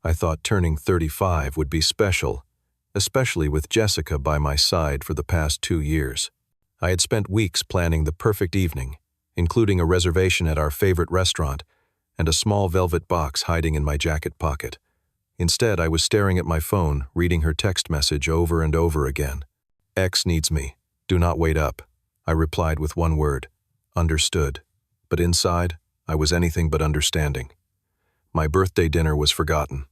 I thought turning 35 would be special, especially with Jessica by my side for the past 2 years. I had spent weeks planning the perfect evening, including a reservation at our favorite restaurant and a small velvet box hiding in my jacket pocket. Instead, I was staring at my phone, reading her text message over and over again. "X needs me. Do not wait up." I replied with one word: understood. But inside, I was anything but understanding. My birthday dinner was forgotten.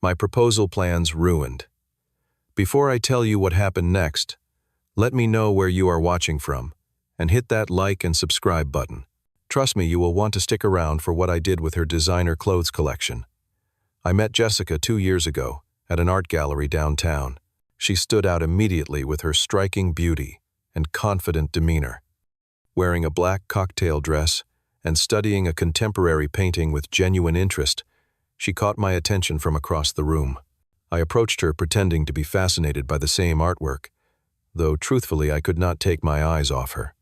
My proposal plans ruined. Before I tell you what happened next, let me know where you are watching from, and hit that like and subscribe button. Trust me, you will want to stick around for what I did with her designer clothes collection. I met Jessica 2 years ago at an art gallery downtown. She stood out immediately with her striking beauty and confident demeanor. Wearing a black cocktail dress and studying a contemporary painting with genuine interest, she caught my attention from across the room. I approached her pretending to be fascinated by the same artwork, though truthfully I could not take my eyes off her.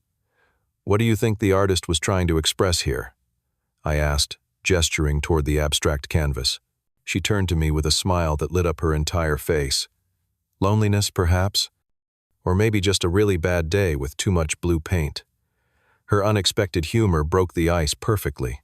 "What do you think the artist was trying to express here?" I asked, gesturing toward the abstract canvas. She turned to me with a smile that lit up her entire face. "Loneliness, perhaps? Or maybe just a really bad day with too much blue paint." Her unexpected humor broke the ice perfectly.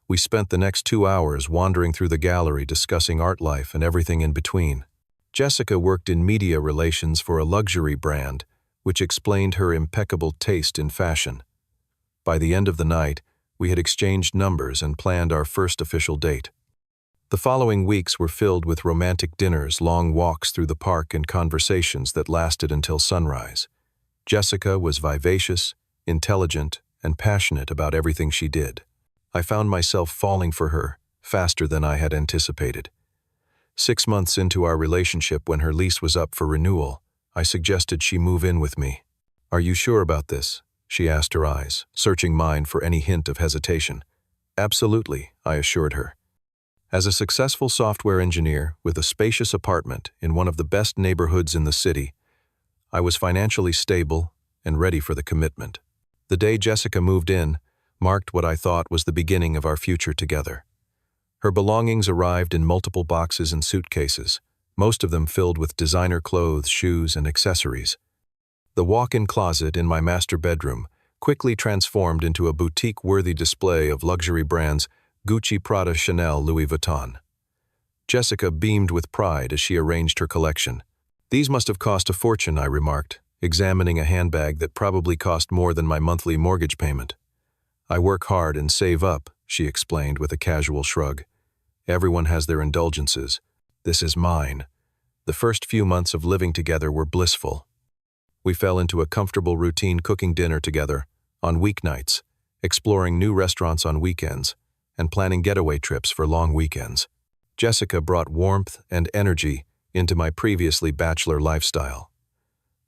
We spent the next 2 hours wandering through the gallery discussing art life and everything in between. Jessica worked in media relations for a luxury brand, which explained her impeccable taste in fashion. By the end of the night, we had exchanged numbers and planned our first official date. The following weeks were filled with romantic dinners, long walks through the park, and conversations that lasted until sunrise. Jessica was vivacious, intelligent, and passionate about everything she did. I found myself falling for her faster than I had anticipated. 6 months into our relationship, when her lease was up for renewal, I suggested she move in with me. "Are you sure about this?" she asked, her eyes searching mine for any hint of hesitation. "Absolutely," I assured her. As a successful software engineer with a spacious apartment in one of the best neighborhoods in the city, I was financially stable and ready for the commitment. The day Jessica moved in marked what I thought was the beginning of our future together. Her belongings arrived in multiple boxes and suitcases, most of them filled with designer clothes, shoes, and accessories. The walk-in closet in my master bedroom quickly transformed into a boutique-worthy display of luxury brands Gucci, Prada, Chanel, Louis Vuitton. Jessica beamed with pride as she arranged her collection. "These must have cost a fortune," I remarked, examining a handbag that probably cost more than my monthly mortgage payment. "I work hard and save up," she explained with a casual shrug. "Everyone has their indulgences. This is mine." The first few months of living together were blissful. We fell into a comfortable routine, cooking dinner together on weeknights, exploring new restaurants on weekends, and planning getaway trips for long weekends. Jessica brought warmth and energy into my previously bachelor lifestyle.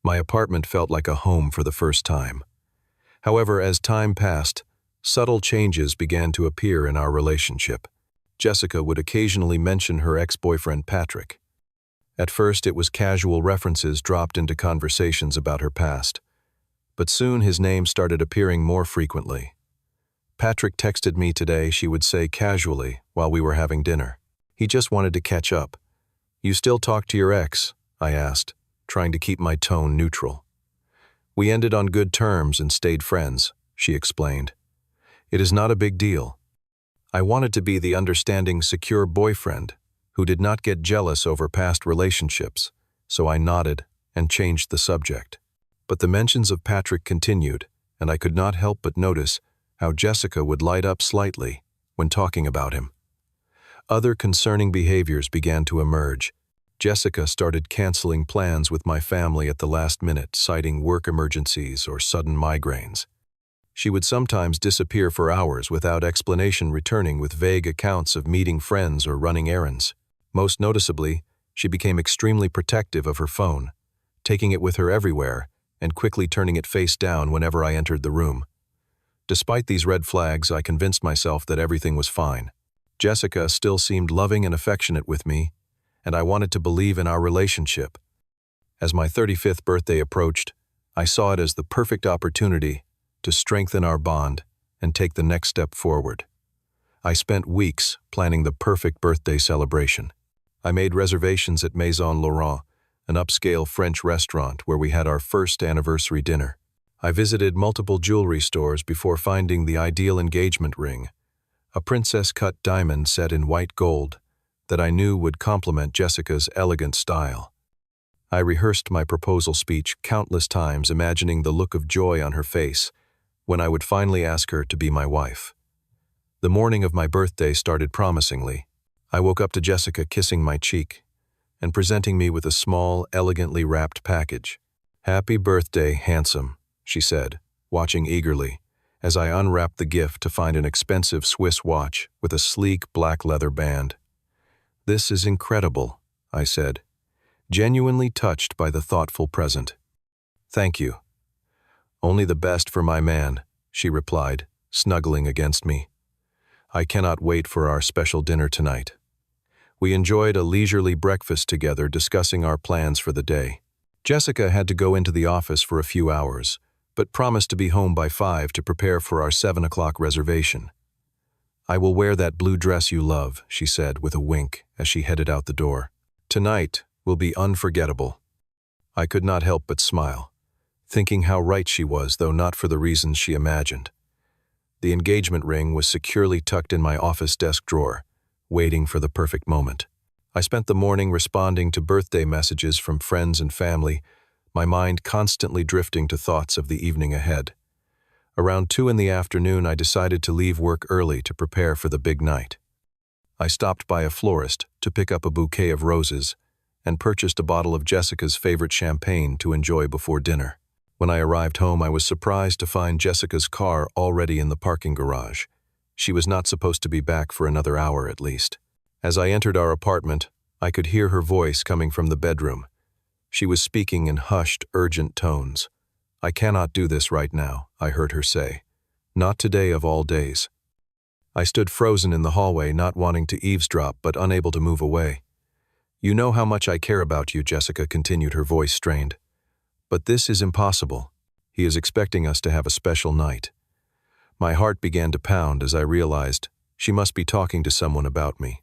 My apartment felt like a home for the first time. However, as time passed, subtle changes began to appear in our relationship. Jessica would occasionally mention her ex-boyfriend Patrick. At first, it was casual references dropped into conversations about her past, but soon his name started appearing more frequently. "Patrick texted me today," she would say casually while we were having dinner. "He just wanted to catch up." "You still talk to your ex?" I asked, trying to keep my tone neutral. "We ended on good terms and stayed friends," she explained. "It is not a big deal." I wanted to be the understanding, secure boyfriend who did not get jealous over past relationships, so I nodded and changed the subject. But the mentions of Patrick continued, and I could not help but notice how Jessica would light up slightly when talking about him. Other concerning behaviors began to emerge. Jessica started canceling plans with my family at the last minute, citing work emergencies or sudden migraines. She would sometimes disappear for hours without explanation, returning with vague accounts of meeting friends or running errands. Most noticeably, she became extremely protective of her phone, taking it with her everywhere and quickly turning it face down whenever I entered the room. Despite these red flags, I convinced myself that everything was fine. Jessica still seemed loving and affectionate with me, and I wanted to believe in our relationship. As my 35th birthday approached, I saw it as the perfect opportunity to strengthen our bond and take the next step forward. I spent weeks planning the perfect birthday celebration. I made reservations at Maison Laurent, an upscale French restaurant where we had our first anniversary dinner. I visited multiple jewelry stores before finding the ideal engagement ring, a princess-cut diamond set in white gold that I knew would complement Jessica's elegant style. I rehearsed my proposal speech countless times, imagining the look of joy on her face when I would finally ask her to be my wife. The morning of my birthday started promisingly. I woke up to Jessica kissing my cheek and presenting me with a small, elegantly wrapped package. "Happy birthday, handsome," she said, watching eagerly as I unwrapped the gift to find an expensive Swiss watch with a sleek black leather band. "This is incredible," I said, genuinely touched by the thoughtful present. "Thank you." "Only the best for my man," she replied, snuggling against me. "I cannot wait for our special dinner tonight." We enjoyed a leisurely breakfast together, discussing our plans for the day. Jessica had to go into the office for a few hours, but promised to be home by 5 to prepare for our 7 o'clock reservation. "I will wear that blue dress you love," she said with a wink as she headed out the door. "Tonight will be unforgettable." I could not help but smile, thinking how right she was, though not for the reasons she imagined. The engagement ring was securely tucked in my office desk drawer, waiting for the perfect moment. I spent the morning responding to birthday messages from friends and family, my mind constantly drifting to thoughts of the evening ahead. Around 2 in the afternoon, I decided to leave work early to prepare for the big night. I stopped by a florist to pick up a bouquet of roses and purchased a bottle of Jessica's favorite champagne to enjoy before dinner. When I arrived home, I was surprised to find Jessica's car already in the parking garage. She was not supposed to be back for another hour at least. As I entered our apartment, I could hear her voice coming from the bedroom. She was speaking in hushed, urgent tones. "I cannot do this right now," I heard her say. "Not today of all days." I stood frozen in the hallway, not wanting to eavesdrop but unable to move away. "You know how much I care about you," Jessica continued, her voice strained. "But this is impossible. He is expecting us to have a special night." My heart began to pound as I realized she must be talking to someone about me.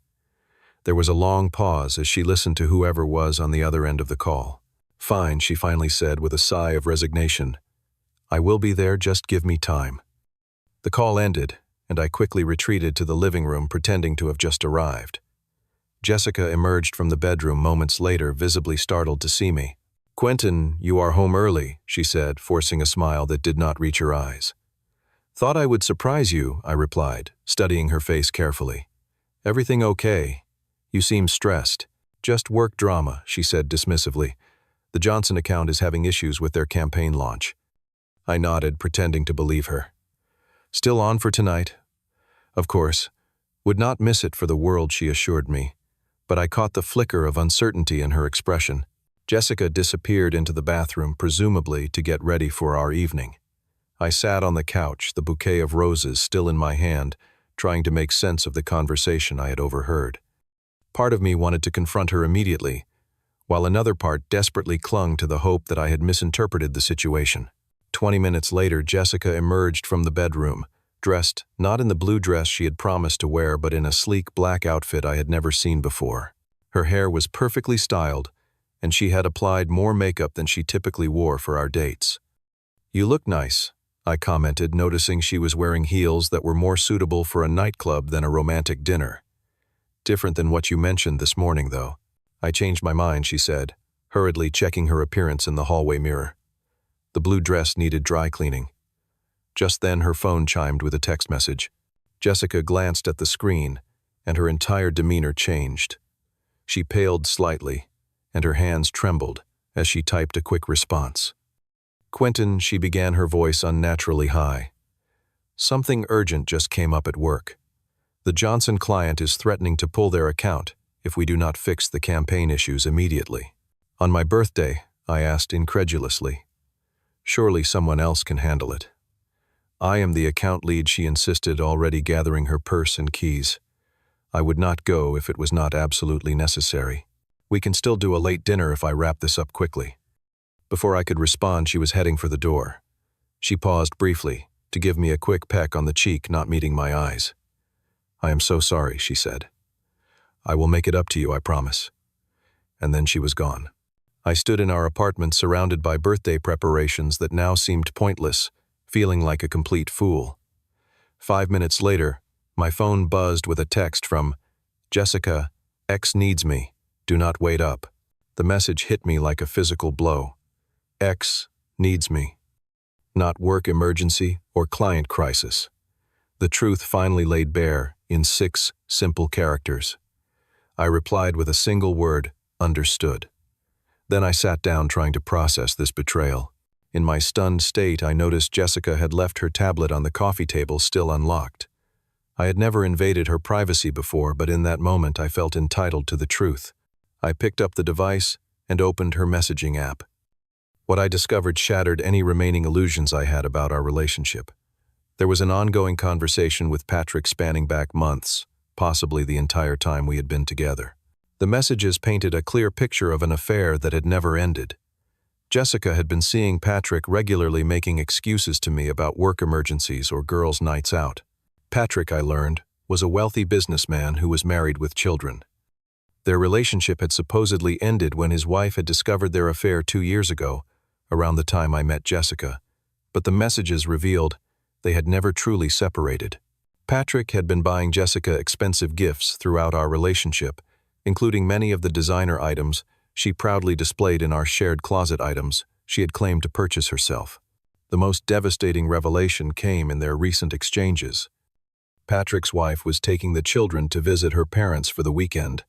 There was a long pause as she listened to whoever was on the other end of the call. "Fine," she finally said with a sigh of resignation. "I will be there, just give me time." The call ended, and I quickly retreated to the living room, pretending to have just arrived. Jessica emerged from the bedroom moments later, visibly startled to see me. "Quentin, you are home early," she said, forcing a smile that did not reach her eyes. "Thought I would surprise you," I replied, studying her face carefully. "Everything okay? You seem stressed." "Just work drama," she said dismissively. "The Johnson account is having issues with their campaign launch." I nodded, pretending to believe her. "Still on for tonight?" "Of course. Would not miss it for the world," she assured me. But I caught the flicker of uncertainty in her expression. Jessica disappeared into the bathroom, presumably to get ready for our evening. I sat on the couch, the bouquet of roses still in my hand, trying to make sense of the conversation I had overheard. Part of me wanted to confront her immediately, while another part desperately clung to the hope that I had misinterpreted the situation. 20 minutes later, Jessica emerged from the bedroom, dressed not in the blue dress she had promised to wear, but in a sleek black outfit I had never seen before. Her hair was perfectly styled, and she had applied more makeup than she typically wore for our dates. "You look nice," I commented, noticing she was wearing heels that were more suitable for a nightclub than a romantic dinner. "Different than what you mentioned this morning, though." "I changed my mind," she said, hurriedly checking her appearance in the hallway mirror. The blue dress needed dry cleaning. Just then her phone chimed with a text message. Jessica glanced at the screen, and her entire demeanor changed. She paled slightly, and her hands trembled as she typed a quick response. "Quentin," she began, her voice unnaturally high. "Something urgent just came up at work. The Johnson client is threatening to pull their account if we do not fix the campaign issues immediately." "On my birthday?" I asked incredulously. "Surely someone else can handle it." "I am the account lead," she insisted, already gathering her purse and keys. "I would not go if it was not absolutely necessary. We can still do a late dinner if I wrap this up quickly." Before I could respond, she was heading for the door. She paused briefly to give me a quick peck on the cheek, not meeting my eyes. "I am so sorry," she said. "I will make it up to you, I promise." And then she was gone. I stood in our apartment surrounded by birthday preparations that now seemed pointless, feeling like a complete fool. 5 minutes later, my phone buzzed with a text from Jessica, X needs me. Do not wait up. The message hit me like a physical blow. X needs me. Not work emergency or client crisis. The truth finally laid bare in 6 simple characters. I replied with a single word, understood. Then I sat down trying to process this betrayal. In my stunned state, I noticed Jessica had left her tablet on the coffee table still unlocked. I had never invaded her privacy before, but in that moment I felt entitled to the truth. I picked up the device and opened her messaging app. What I discovered shattered any remaining illusions I had about our relationship. There was an ongoing conversation with Patrick spanning back months, possibly the entire time we had been together. The messages painted a clear picture of an affair that had never ended. Jessica had been seeing Patrick regularly, making excuses to me about work emergencies or girls' nights out. Patrick, I learned, was a wealthy businessman who was married with children. Their relationship had supposedly ended when his wife had discovered their affair 2 years ago, around the time I met Jessica, but the messages revealed they had never truly separated. Patrick had been buying Jessica expensive gifts throughout our relationship, including many of the designer items she proudly displayed in our shared closet items she had claimed to purchase herself. The most devastating revelation came in their recent exchanges. Patrick's wife was taking the children to visit her parents for the weekend,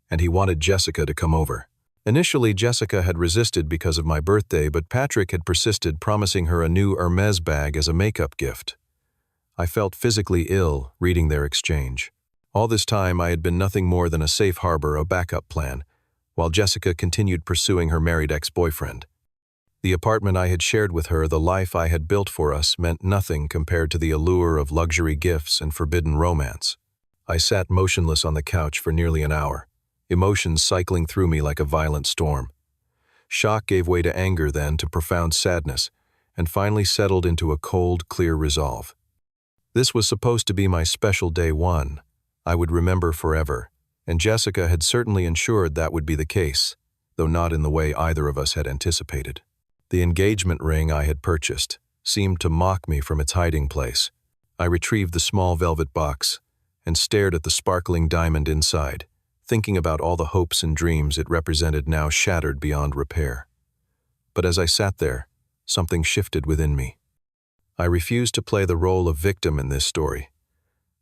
and he wanted Jessica to come over. Initially, Jessica had resisted because of my birthday, but Patrick had persisted, promising her a new Hermes bag as a makeup gift. I felt physically ill reading their exchange. All this time, I had been nothing more than a safe harbor, a backup plan, while Jessica continued pursuing her married ex-boyfriend. The apartment I had shared with her, the life I had built for us, meant nothing compared to the allure of luxury gifts and forbidden romance. I sat motionless on the couch for nearly an hour, emotions cycling through me like a violent storm. Shock gave way to anger, then to profound sadness, and finally settled into a cold, clear resolve. This was supposed to be my special day one. I would remember forever, and Jessica had certainly ensured that would be the case, though not in the way either of us had anticipated. The engagement ring I had purchased seemed to mock me from its hiding place. I retrieved the small velvet box and stared at the sparkling diamond inside, thinking about all the hopes and dreams it represented now shattered beyond repair. But as I sat there, something shifted within me. I refused to play the role of victim in this story.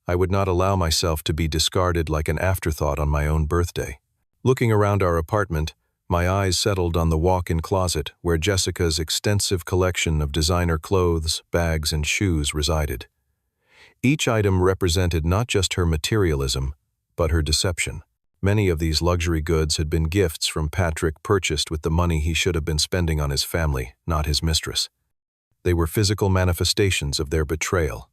I would not allow myself to be discarded like an afterthought on my own birthday. Looking around our apartment, my eyes settled on the walk-in closet where Jessica's extensive collection of designer clothes, bags, and shoes resided. Each item represented not just her materialism, but her deception. Many of these luxury goods had been gifts from Patrick, purchased with the money he should have been spending on his family, not his mistress. They were physical manifestations of their betrayal.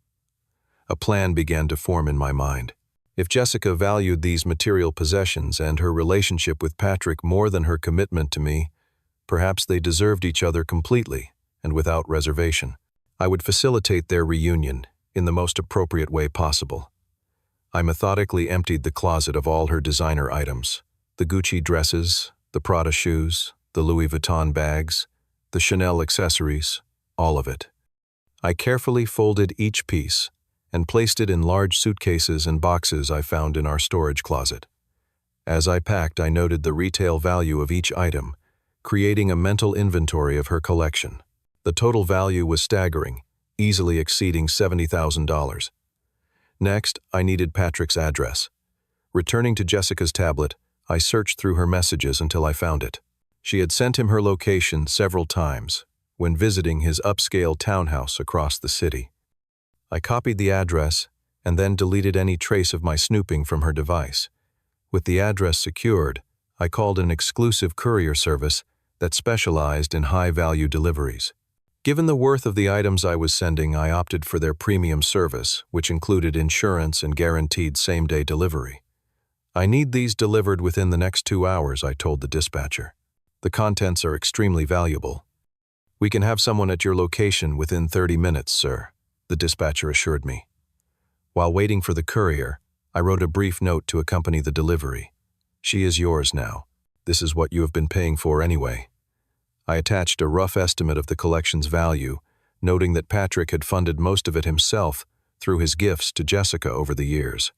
A plan began to form in my mind. If Jessica valued these material possessions and her relationship with Patrick more than her commitment to me, perhaps they deserved each other completely and without reservation. I would facilitate their reunion in the most appropriate way possible. I methodically emptied the closet of all her designer items, the Gucci dresses, the Prada shoes, the Louis Vuitton bags, the Chanel accessories, all of it. I carefully folded each piece and placed it in large suitcases and boxes I found in our storage closet. As I packed, I noted the retail value of each item, creating a mental inventory of her collection. The total value was staggering, easily exceeding $70,000. Next, I needed Patrick's address. Returning to Jessica's tablet, I searched through her messages until I found it. She had sent him her location several times when visiting his upscale townhouse across the city. I copied the address and then deleted any trace of my snooping from her device. With the address secured, I called an exclusive courier service that specialized in high-value deliveries. Given the worth of the items I was sending, I opted for their premium service, which included insurance and guaranteed same-day delivery. "I need these delivered within the next 2 hours," I told the dispatcher. "The contents are extremely valuable." "We can have someone at your location within 30 minutes, sir," the dispatcher assured me. While waiting for the courier, I wrote a brief note to accompany the delivery. She is yours now. This is what you have been paying for anyway. I attached a rough estimate of the collection's value, noting that Patrick had funded most of it himself through his gifts to Jessica over the years.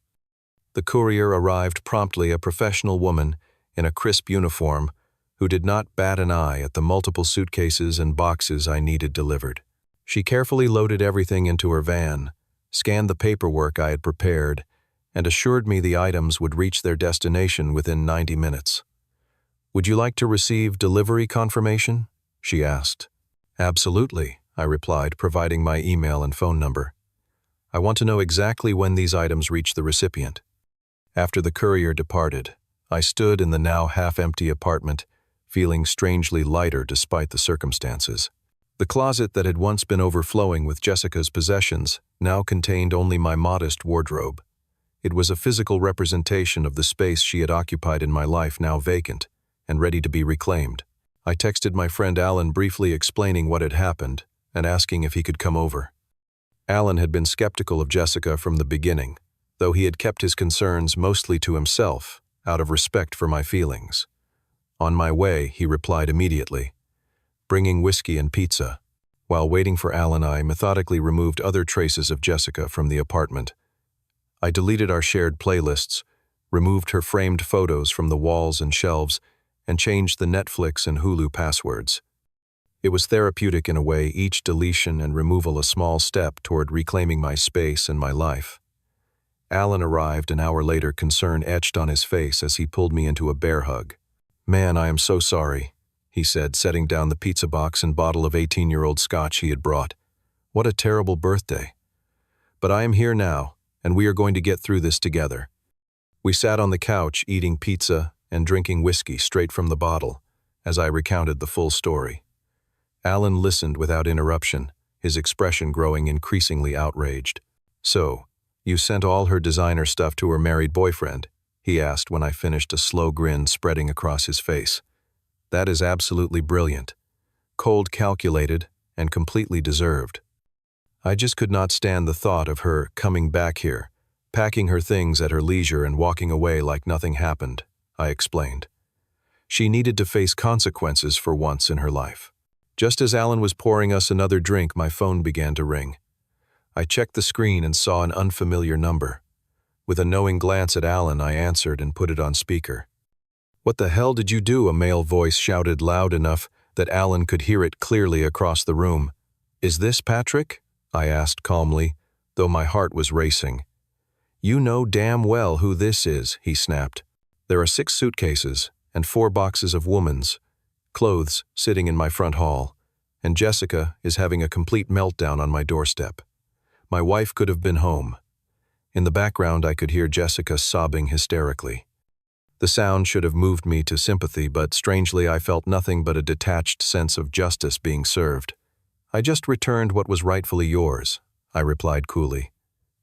The courier arrived promptly, a professional woman in a crisp uniform who did not bat an eye at the multiple suitcases and boxes I needed delivered. She carefully loaded everything into her van, scanned the paperwork I had prepared, and assured me the items would reach their destination within 90 minutes. "Would you like to receive delivery confirmation?" she asked. "Absolutely," I replied, providing my email and phone number. "I want to know exactly when these items reach the recipient." After the courier departed, I stood in the now half-empty apartment, feeling strangely lighter despite the circumstances. The closet that had once been overflowing with Jessica's possessions now contained only my modest wardrobe. It was a physical representation of the space she had occupied in my life, now vacant and ready to be reclaimed. I texted my friend Alan, briefly explaining what had happened and asking if he could come over. Alan had been skeptical of Jessica from the beginning, though he had kept his concerns mostly to himself, out of respect for my feelings. On my way, he replied immediately, bringing whiskey and pizza. While waiting for Alan, I methodically removed other traces of Jessica from the apartment. I deleted our shared playlists, removed her framed photos from the walls and shelves, and changed the Netflix and Hulu passwords. It was therapeutic in a way, each deletion and removal a small step toward reclaiming my space and my life. Alan arrived an hour later, concern etched on his face as he pulled me into a bear hug. "Man, I am so sorry," he said, setting down the pizza box and bottle of 18-year-old scotch he had brought. "What a terrible birthday. But I am here now, and we are going to get through this together." We sat on the couch eating pizza and drinking whiskey straight from the bottle as I recounted the full story. Alan listened without interruption, his expression growing increasingly outraged. "So, you sent all her designer stuff to her married boyfriend?" he asked when I finished, a slow grin spreading across his face. "That is absolutely brilliant. Cold, calculated, and completely deserved. I just could not stand the thought of her coming back here, packing her things at her leisure and walking away like nothing happened," I explained. "She needed to face consequences for once in her life." Just as Alan was pouring us another drink, my phone began to ring. I checked the screen and saw an unfamiliar number. With a knowing glance at Alan, I answered and put it on speaker. "What the hell did you do?" a male voice shouted loud enough that Alan could hear it clearly across the room. "Is this Patrick?" I asked calmly, though my heart was racing. "You know damn well who this is," he snapped. "There are 6 suitcases and 4 boxes of women's clothes sitting in my front hall, and Jessica is having a complete meltdown on my doorstep. My wife could have been home." In the background, I could hear Jessica sobbing hysterically. The sound should have moved me to sympathy, but strangely I felt nothing but a detached sense of justice being served. "I just returned what was rightfully yours," I replied coolly,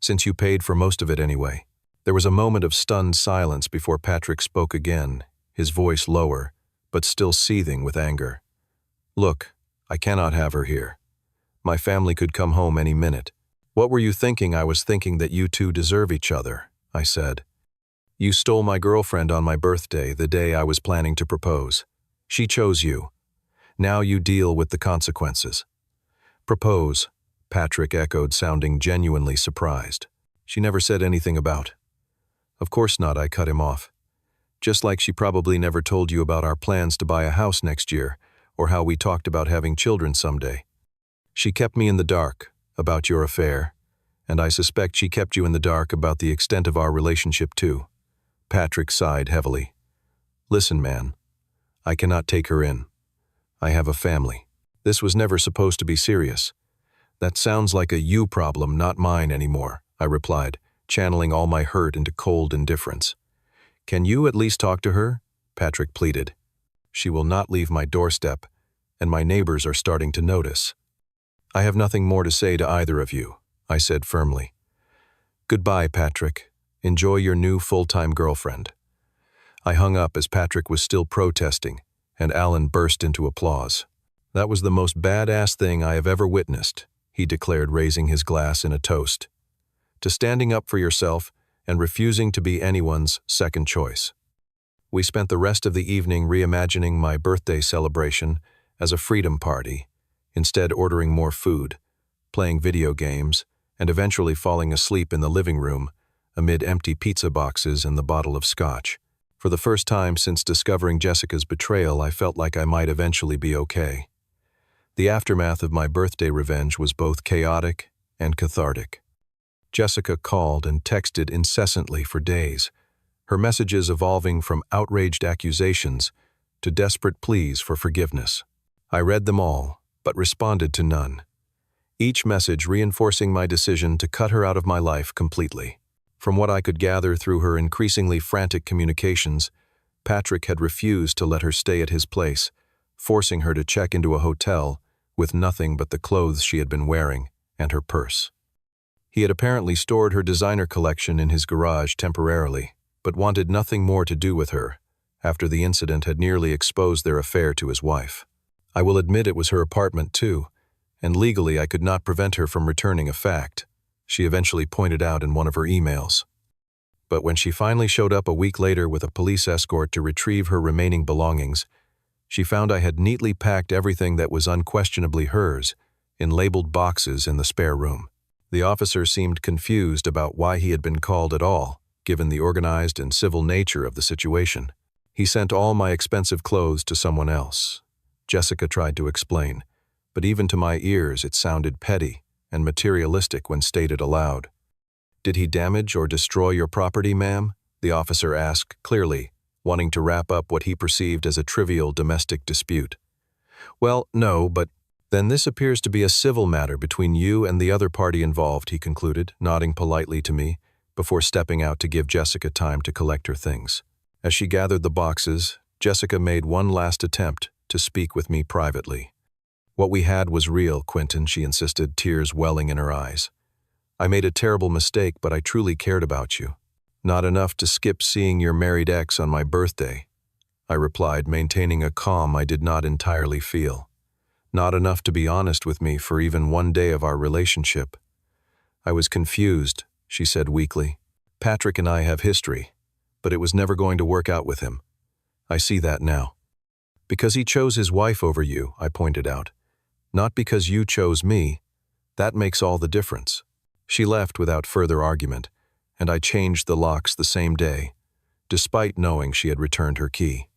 "since you paid for most of it anyway." There was a moment of stunned silence before Patrick spoke again, his voice lower, but still seething with anger. "Look, I cannot have her here. My family could come home any minute." "What were you thinking?" "I was thinking that you two deserve each other," I said. "You stole my girlfriend on my birthday, the day I was planning to propose. She chose you. Now you deal with the consequences." "Propose," Patrick echoed, sounding genuinely surprised. "She never said anything about." "Of course not," I cut him off. "Just like she probably never told you about our plans to buy a house next year, or how we talked about having children someday. She kept me in the dark about your affair, and I suspect she kept you in the dark about the extent of our relationship too." Patrick sighed heavily. "Listen, man, I cannot take her in. I have a family. This was never supposed to be serious." "That sounds like a you problem, not mine anymore," I replied, channeling all my hurt into cold indifference. "Can you at least talk to her?" Patrick pleaded. "She will not leave my doorstep, and my neighbors are starting to notice." "I have nothing more to say to either of you," I said firmly. "Goodbye, Patrick. Enjoy your new full-time girlfriend." I hung up as Patrick was still protesting, and Alan burst into applause. "That was the most badass thing I have ever witnessed," he declared, raising his glass in a toast. "To standing up for yourself and refusing to be anyone's second choice. We spent the rest of the evening reimagining my birthday celebration as a freedom party, instead ordering more food, playing video games, and eventually falling asleep in the living room amid empty pizza boxes and the bottle of scotch. For the first time since discovering Jessica's betrayal, I felt like I might eventually be okay. The aftermath of my birthday revenge was both chaotic and cathartic. Jessica called and texted incessantly for days, her messages evolving from outraged accusations to desperate pleas for forgiveness. I read them all, but responded to none, each message reinforcing my decision to cut her out of my life completely. From what I could gather through her increasingly frantic communications, Patrick had refused to let her stay at his place, forcing her to check into a hotel with nothing but the clothes she had been wearing and her purse. He had apparently stored her designer collection in his garage temporarily, but wanted nothing more to do with her after the incident had nearly exposed their affair to his wife. I will admit it was her apartment too, and legally I could not prevent her from returning a fact she eventually pointed out in one of her emails. But when she finally showed up a week later with a police escort to retrieve her remaining belongings, she found I had neatly packed everything that was unquestionably hers in labeled boxes in the spare room. The officer seemed confused about why he had been called at all, given the organized and civil nature of the situation. He sent all my expensive clothes to someone else, Jessica tried to explain, but even to my ears it sounded petty and materialistic when stated aloud. "Did he damage or destroy your property, ma'am?" the officer asked clearly, wanting to wrap up what he perceived as a trivial domestic dispute. "Well, no, but then this appears to be a civil matter between you and the other party involved," he concluded, nodding politely to me, before stepping out to give Jessica time to collect her things. As she gathered the boxes, Jessica made one last attempt to speak with me privately. "What we had was real, Quentin," she insisted, tears welling in her eyes. "I made a terrible mistake, but I truly cared about you. Not enough to skip seeing your married ex on my birthday," I replied, maintaining a calm I did not entirely feel. "Not enough to be honest with me for even one day of our relationship." "I was confused," she said weakly. "Patrick and I have history, but it was never going to work out with him. I see that now." "Because he chose his wife over you," I pointed out. "Not because you chose me. That makes all the difference." She left without further argument, and I changed the locks the same day, despite knowing she had returned her key.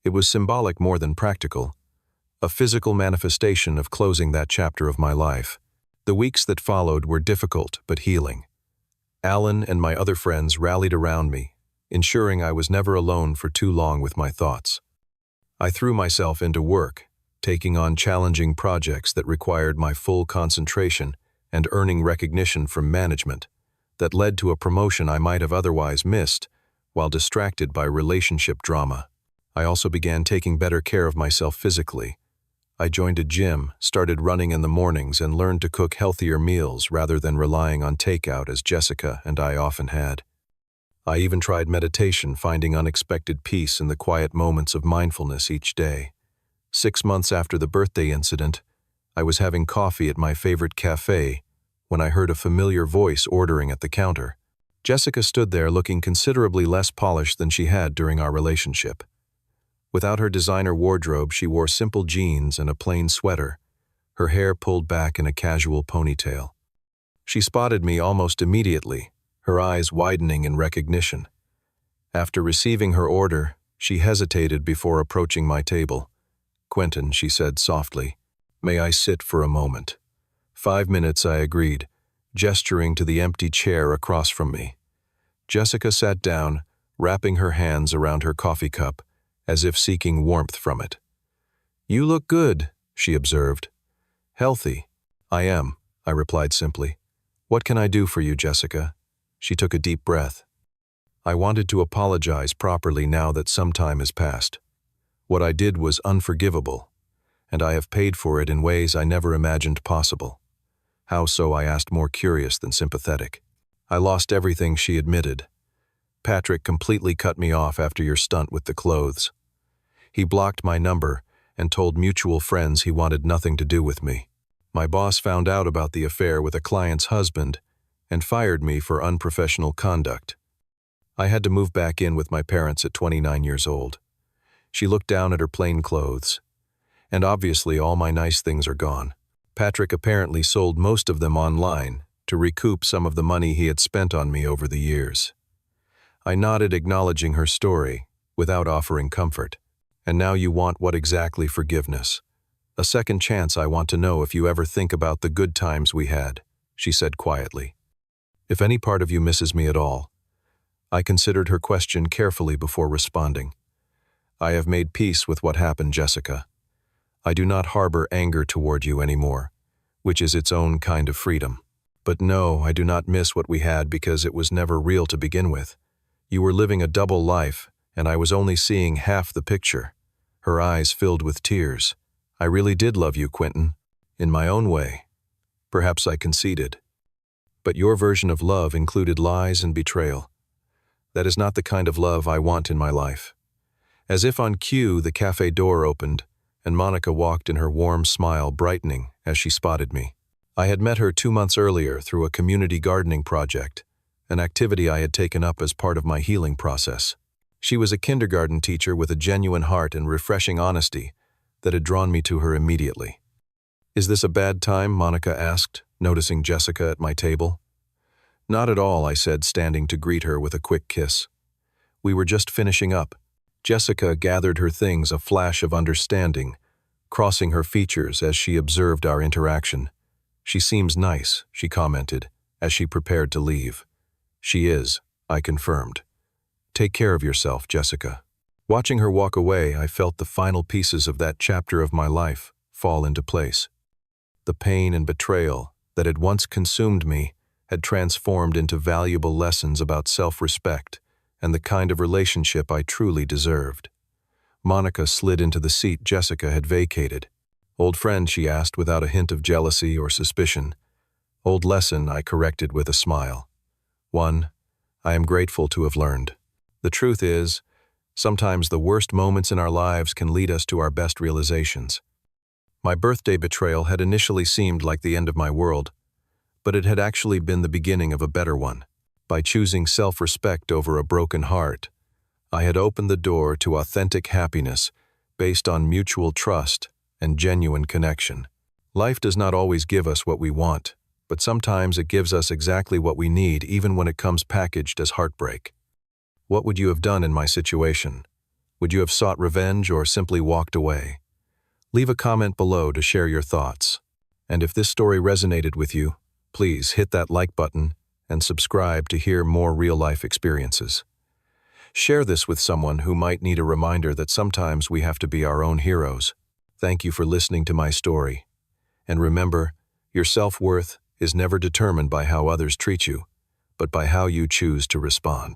It was symbolic more than practical, a physical manifestation of closing that chapter of my life. The weeks that followed were difficult but healing. Alan and my other friends rallied around me, ensuring I was never alone for too long with my thoughts. I threw myself into work, taking on challenging projects that required my full concentration and earning recognition from management that led to a promotion I might have otherwise missed while distracted by relationship drama. I also began taking better care of myself physically. I joined a gym, started running in the mornings, and learned to cook healthier meals rather than relying on takeout as Jessica and I often had. I even tried meditation, finding unexpected peace in the quiet moments of mindfulness each day. 6 months after the birthday incident, I was having coffee at my favorite cafe when I heard a familiar voice ordering at the counter. Jessica stood there looking considerably less polished than she had during our relationship. Without her designer wardrobe, she wore simple jeans and a plain sweater, her hair pulled back in a casual ponytail. She spotted me almost immediately, her eyes widening in recognition. After receiving her order, she hesitated before approaching my table. "Quentin," she said softly, "may I sit for a moment?" 5 minutes, I agreed, gesturing to the empty chair across from me. Jessica sat down, wrapping her hands around her coffee cup, as if seeking warmth from it. "You look good," she observed. "Healthy." "I am," I replied simply. "What can I do for you, Jessica?" She took a deep breath. I wanted to apologize properly now that some time has passed. What I did was unforgivable, and I have paid for it in ways I never imagined possible. How so, I asked, more curious than sympathetic. "I lost everything," she admitted. "Patrick completely cut me off after your stunt with the clothes. He blocked my number and told mutual friends he wanted nothing to do with me. My boss found out about the affair with a client's husband and fired me for unprofessional conduct. I had to move back in with my parents at 29 years old. She looked down at her plain clothes. And obviously all my nice things are gone. Patrick apparently sold most of them online to recoup some of the money he had spent on me over the years. I nodded, acknowledging her story, without offering comfort. And now you want what exactly? Forgiveness. A second chance. I want to know if you ever think about the good times we had, she said quietly. If any part of you misses me at all. I considered her question carefully before responding. I have made peace with what happened, Jessica. I do not harbor anger toward you anymore, which is its own kind of freedom. But no, I do not miss what we had because it was never real to begin with. You were living a double life, and I was only seeing half the picture. Her eyes filled with tears. I really did love you, Quentin. In my own way. Perhaps I conceded. But your version of love included lies and betrayal. That is not the kind of love I want in my life. As if on cue, the cafe door opened, and Monica walked in, her warm smile brightening as she spotted me. I had met her 2 months earlier through a community gardening project, an activity I had taken up as part of my healing process. She was a kindergarten teacher with a genuine heart and refreshing honesty that had drawn me to her immediately. Is this a bad time? Monica asked, noticing Jessica at my table. Not at all, I said, standing to greet her with a quick kiss. We were just finishing up. Jessica gathered her things, a flash of understanding, crossing her features as she observed our interaction. She seems nice, she commented, as she prepared to leave. She is, I confirmed. Take care of yourself, Jessica. Watching her walk away, I felt the final pieces of that chapter of my life fall into place. The pain and betrayal that had once consumed me had transformed into valuable lessons about self-respect and the kind of relationship I truly deserved. Monica slid into the seat Jessica had vacated. Old friend, she asked without a hint of jealousy or suspicion. Old lesson, I corrected with a smile. One I am grateful to have learned. The truth is, sometimes the worst moments in our lives can lead us to our best realizations. My birthday betrayal had initially seemed like the end of my world, but it had actually been the beginning of a better one. By choosing self-respect over a broken heart, I had opened the door to authentic happiness based on mutual trust and genuine connection. Life does not always give us what we want, but sometimes it gives us exactly what we need, even when it comes packaged as heartbreak. What would you have done in my situation? Would you have sought revenge or simply walked away? Leave a comment below to share your thoughts. And if this story resonated with you, please hit that like button and subscribe to hear more real-life experiences. Share this with someone who might need a reminder that sometimes we have to be our own heroes. Thank you for listening to my story. And remember, your self-worth is never determined by how others treat you, but by how you choose to respond.